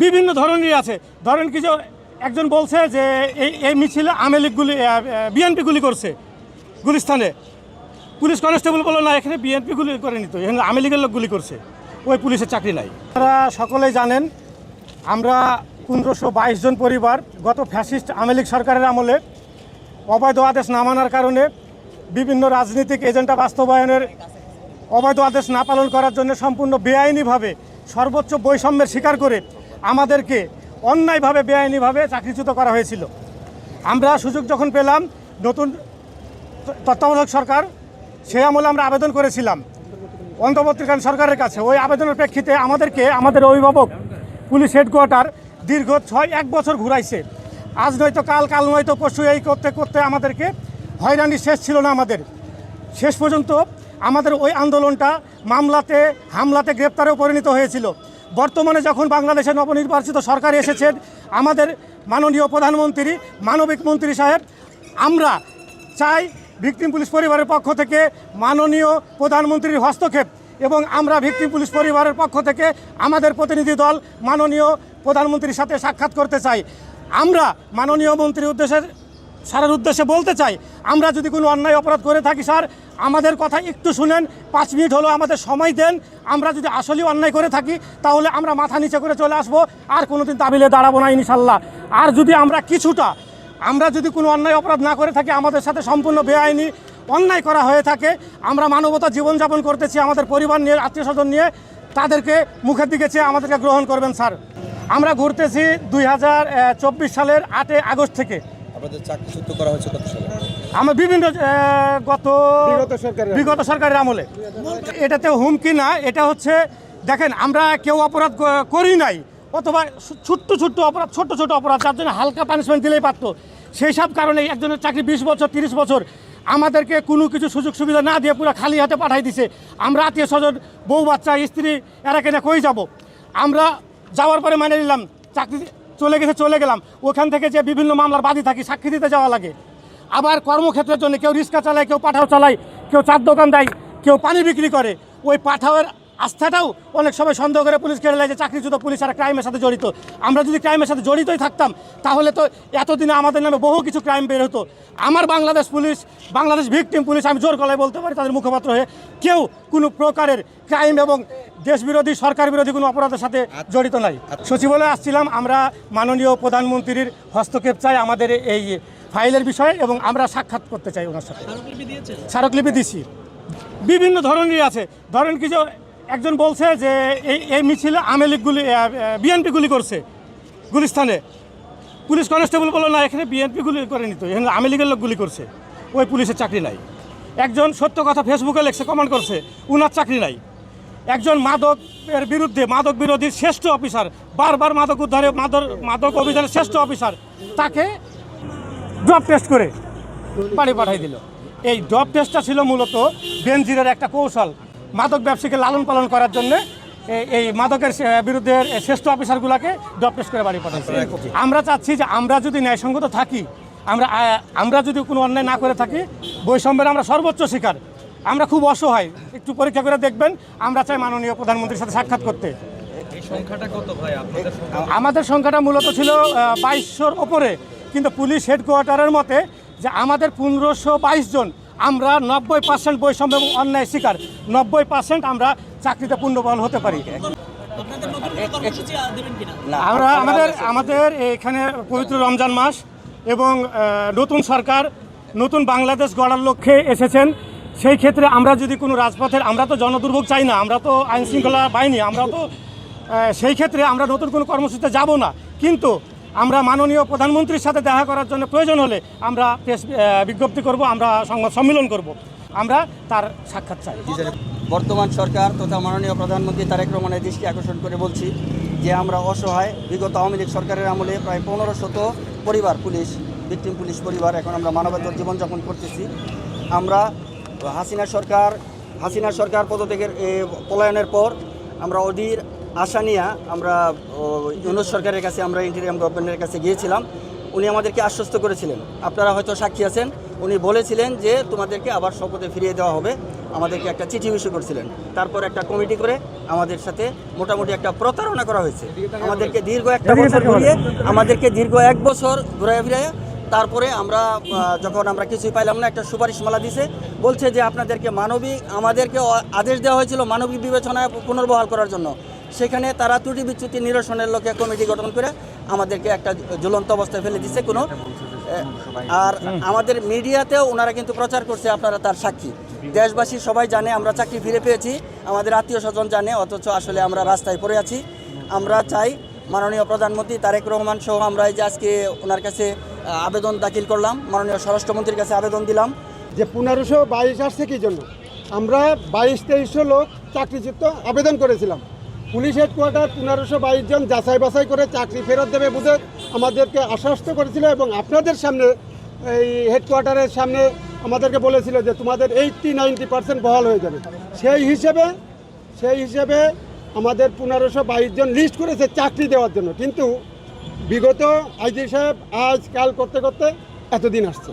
বিভিন্ন ধরনেরই আছে। ধরেন কি যে একজন বলছে যে এই মিছিলে আওয়ামী লীগ বিএনপি গুলি করছে গুলিস্তানে। পুলিশ কনস্টেবল বললো না, এখানে বিএনপি গুলি করেনি, তো এখানে আওয়ামী লীগের লোক গুলি করছে, ওই পুলিশের চাকরি নাই। আপনারা সকলেই জানেন আমরা 1522 জন পরিবার গত ফ্যাসিস্ট আওয়ামী লীগ সরকারের আমলে অবৈধ আদেশ না মানার কারণে বিভিন্ন রাজনৈতিক এজেন্ডা বাস্তবায়নের অবৈধ আদেশ না পালন করার জন্য সম্পূর্ণ বেআইনিভাবে সর্বোচ্চ বৈষম্যের শিকার করে আমাদেরকে অন্যায়ভাবে বেআইনিভাবে চাকরিচ্যুত করা হয়েছিল। আমরা সুযোগ যখন পেলাম নতুন তত্ত্বাবধায়ক সরকার, সেই আমলে আমরা আবেদন করেছিলাম অন্তর্বর্তীকালীন সরকারের কাছে। ওই আবেদনের প্রেক্ষিতে আমাদেরকে আমাদের অভিভাবক পুলিশ হেডকোয়ার্টার দীর্ঘ 1 বছর ঘুরাইছে। আজ নয়তো কাল, কাল নয়তো পরশু, এই করতে করতে আমাদেরকে হয়রানি শেষ ছিল না। আমাদের শেষ পর্যন্ত আমাদের ওই আন্দোলনটা মামলাতে, হামলাতে, গ্রেপ্তারেও পরিণত হয়েছিল। বর্তমানে যখন বাংলাদেশে নবনির্বাচিত সরকার এসেছেন, আমাদের মাননীয় প্রধানমন্ত্রী, মানবিক মন্ত্রী সাহেব, আমরা চাই ভিকটিম পুলিশ পরিবারের পক্ষ থেকে মাননীয় প্রধানমন্ত্রীর হস্তক্ষেপ, এবং আমরা ভিকটিম পুলিশ পরিবারের পক্ষ থেকে আমাদের প্রতিনিধি দল মাননীয় প্রধানমন্ত্রীর সাথে সাক্ষাৎ করতে চাই। আমরা মাননীয় মন্ত্রীর স্যারের উদ্দেশ্যে বলতে চাই, আমরা যদি কোনো অন্যায় অপরাধ করে থাকি স্যার, আমাদের কথা একটু শুনেন, 5 মিনিট হলো আমাদের সময় দেন। আমরা যদি আসলেই অন্যায় করে থাকি তাহলে আমরা মাথা নিচে করে চলে আসবো, আর কোনোদিন তাবিলে দাঁড়াবো না ইনশাল্লাহ। আর যদি আমরা যদি কোনো অন্যায় অপরাধ না করে থাকি, আমাদের সাথে সম্পূর্ণ বেআইনি অন্যায় করা হয়ে থাকে, আমরা মানবতা জীবনযাপন করতেছি আমাদের পরিবার নিয়ে, আত্মীয় স্বজন নিয়ে, তাদেরকে মুখের দিকে চেয়ে আমাদেরকে গ্রহণ করবেন স্যার। আমরা ঘুরতেছি 2024 সালের 8 আগস্ট থেকে। আপনাদের চাকরিচ্যুত করা হয়েছে কত সালে? আমরা বিভিন্ন বিগত সরকারের আমলে। এটাতে হুমকি না, এটা হচ্ছে দেখেন আমরা কেউ অপরাধ করি নাই, অথবা ছোট্ট অপরাধ যার জন্য হালকা পানিশমেন্ট দিলেই পারতো। সেই সব কারণে একজনের চাকরি 20 বছর 30 বছর আমাদেরকে কোনো কিছু সুযোগ সুবিধা না দিয়ে পুরো খালি হাতে পাঠাই দিছে। আমরা আত্মীয় স্বজন, বউ বাচ্চা, স্ত্রী, এরা কেনা কই যাব। আমরা যাওয়ার পরে মানে নিলাম, চাকরি চলে গেলাম। ওখান থেকে যে বিভিন্ন মামলার বাদী থাকি, সাক্ষী দিতে যাওয়া লাগে। আবার কর্মক্ষেত্রের জন্য কেউ রিক্সা চালায়, কেউ পাঠাও চালায়, কেউ চার দোকান দেয়, কেউ পানি বিক্রি করে। ওই পাঠাওয়ের আস্থাটাও অনেক সময় সন্দেহ করে পুলিশ কেড়ে নেয় যে চাকরিচ্যুত পুলিশ আর ক্রাইমের সাথে জড়িত। আমরা যদি ক্রাইমের সাথে জড়িতই থাকতাম তাহলে তো এতদিনে আমাদের নামে বহু কিছু ক্রাইম বের হতো। আমার Bangladesh police, Bangladesh victim police, আমি জোর গলায় বলতে পারি তাদের মুখপাত্র হয়ে, কেউ কোনো প্রকারের ক্রাইম এবং দেশ বিরোধী, সরকার বিরোধী কোনো অপরাধের সাথে জড়িত নাই। সচিবালয়ে আসছিলাম, আমরা মাননীয় প্রধানমন্ত্রীর হস্তক্ষেপ চাই আমাদের এই ফাইলের বিষয়ে, এবং আমরা সাক্ষাৎ করতে চাই ওনার সাথে। স্মারকলিপি দিছি, বিভিন্ন ধরনেরই আছে। ধরেন কি যে একজন বলছে যে এই মিছিলে আওয়ামী লীগ বিএনপি গুলি করছে গুলিস্তানে। পুলিশ কনস্টেবল বললো না, এখানে বিএনপি গুলি করেনি, তো এখানে আওয়ামী লীগের লোক গুলি করছে, ওই পুলিশের চাকরি নাই। একজন সত্য কথা ফেসবুকে লেখছে, কমেন্ট করছে, উনার চাকরি নাই। একজন মাদকের বিরুদ্ধে, মাদক বিরোধীর শ্রেষ্ঠ অফিসার, বারবার মাদক উদ্ধারে, মাদক অভিযানের শ্রেষ্ঠ অফিসার, তাকে ড্রপ টেস্ট করে বাড়ি পাঠাই দিল। এই ড্রপ টেস্টটা ছিল মূলত বেনজিরের একটা কৌশল, মাদক ব্যবসায়ীকে লালন পালন করার জন্য এই মাদকের বিরুদ্ধে শ্রেষ্ঠ অফিসারগুলোকে ড্রপ টেস্ট করে বাড়ি পাঠাইছে। আমরা চাচ্ছি যে আমরা যদি ন্যায়সঙ্গত থাকি, আমরা যদি কোনো অন্যায় না করে থাকি, বৈষম্যের আমরা সর্বোচ্চ শিকার, আমরা খুব অসহায়, একটু পরীক্ষা করে দেখবেন। আমরা চাই মাননীয় প্রধানমন্ত্রীর সাথে সাক্ষাৎ করতে। আমাদের সংখ্যাটা মূলত ছিল 2200-র ওপরে, কিন্তু পুলিশ হেডকোয়ার্টারের মতে যে আমাদের 1522 জন, আমরা 90% বৈষম্য এবং অন্যায় শিকার, 90% আমরা চাকরিতে পূর্ণবহাল হতে পারি। আমরা আমাদের এখানে পবিত্র রমজান মাস এবং নতুন সরকার, নতুন বাংলাদেশ গড়ার লক্ষ্যে এসেছেন। সেই ক্ষেত্রে আমরা যদি কোনো রাজপথের, আমরা তো জনদুর্ভোগ চাই না, আমরা তো আইন শৃঙ্খলা বাহিনী, আমরা তো সেই ক্ষেত্রে আমরা নতুন কোনো কর্মসূচিতে যাব না, কিন্তু আমরা মাননীয় প্রধানমন্ত্রীর সাথে দেখা করার জন্য প্রয়োজন হলে আমরা প্রেস বিজ্ঞপ্তি করব, আমরা সংবাদ সম্মেলন করব, আমরা তার সাক্ষাৎ চাই। বর্তমান সরকার তথা মাননীয় প্রধানমন্ত্রী তারেক রহমানের দৃষ্টি আকর্ষণ করে বলছি যে আমরা অসহায়। বিগত আওয়ামী লীগ সরকারের আমলে প্রায় 1500 পরিবার পুলিশ, ভিকটিম পুলিশ পরিবার, এখন আমরা মানবেতর জীবনযাপন করতেছি। আমরা হাসিনা সরকার পদত্যাগের পলায়নের পর আমরা অধীর আশা নিয়ে আমরা ইউনূস সরকারের কাছে, আমরা ইন্টারিম গভর্নমেন্টের কাছে গিয়েছিলাম। উনি আমাদেরকে আশ্বস্ত করেছিলেন, আপনারা হয়তো সাক্ষী আছেন, উনি বলেছিলেন যে তোমাদেরকে আবার শপথে ফিরিয়ে দেওয়া হবে আমাদেরকে একটা চিঠি ইস্যু করছিলেন। তারপর একটা কমিটি করে আমাদের সাথে মোটামুটি একটা প্রতারণা করা হয়েছে। আমাদেরকে দীর্ঘ একটা বছর ঘুরিয়ে আমাদেরকে দীর্ঘ 1 বছর ঘুরে ফিরে তারপরে আমরা যখন আমরা কিছুই পাইলাম না, একটা সুপারিশমালা দিছে, বলছে যে আপনাদেরকে আমাদেরকে আদেশ দেওয়া হয়েছিল মানবিক বিবেচনায় পুনর্বহাল করার জন্য। সেখানে তারা ত্রুটি বিচ্যুতি নিরসনের লক্ষ্যে কমিটি গঠন করে আমাদেরকে একটা ঝুলন্ত অবস্থায় ফেলে দিচ্ছে কোনো। আর আমাদের মিডিয়াতেও ওনারা কিন্তু প্রচার করছে, আপনারা তার সাক্ষী। দেশবাসী সবাই জানে আমরা চাকরি ফিরে পেয়েছি, আমাদের আত্মীয় স্বজন জানে, অথচ আসলে আমরা রাস্তায় পড়ে আছি। আমরা চাই মাননীয় প্রধানমন্ত্রী তারেক রহমান সহ আমরা এই যে আজকে ওনার কাছে আবেদন দাখিল করলাম, মাননীয় স্বরাষ্ট্রমন্ত্রীর কাছে আবেদন দিলাম যে 1522 আসছে কি জন্য। আমরা 22-2300 লোক চাকরিচ্যুত আবেদন করেছিলাম। পুলিশ হেডকোয়ার্টার 1522 জন যাচাই বাছাই করে চাকরি ফেরত দেবে বুঝে আমাদেরকে আশ্বস্ত করেছিল এবং আপনাদের সামনে এই হেডকোয়ার্টারের সামনে আমাদেরকে বলেছিল যে তোমাদের 80-90% বহাল হয়ে যাবে। সেই হিসেবে আমাদের 1522 জন লিস্ট করেছে চাকরি দেওয়ার জন্য, কিন্তু বিগত আইজি সাহেব আজ কাল করতে করতে এতদিন আসছে।